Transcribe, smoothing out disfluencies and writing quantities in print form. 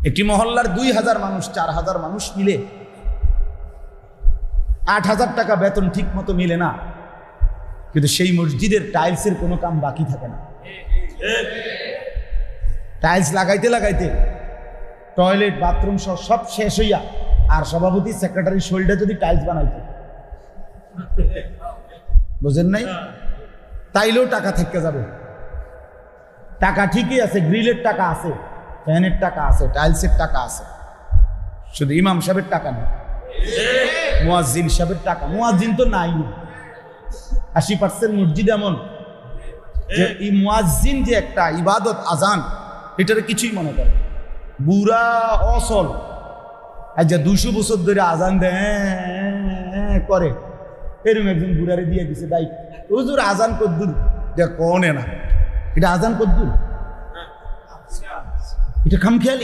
একটি মহল্লার 2000 মানুষ 4000 মানুষ মিলে 8000 টাকা বেতন ঠিক মতো মিলে না, কিন্তু সেই মসজিদের টাইলসের কোনো কাম বাকি থাকে না। টাইলস লাগাইতে লাগাইতে টয়লেট বাথরুম সব শেষ হইয়া আর সভাপতি সেক্রেটারি শোল্ডে যদি টাইলস বানাইতে, বুঝেন নাই, তাইলেও টাকা থেকে যাবে। টাকা ঠিকই আছে, গ্রিলের টাকা আছে, ফ্যানের টাকা আছে, টাইলসের টাকা আছে, শুধু ইমাম সাহেবের টাকা নেই, মুয়াজ্জিন সাহেবের টাকা। মুয়াজ্জিন তো নাই। 80% মসজিদ এমন যে এই মুয়াজ্জিন যে একটা ইবাদত আজান, এটার কিছুই মনে করে বুড়া অসল। আর যে 200 বছর ধরে আজান দেয় করে, এরকম একজন বুড়ারে দিয়ে দিছে দায়িত্ব, হুজুর আজান কদ্দুর কনে না, এটা আজান কদ্দুর, এটা খামখেয়ালি।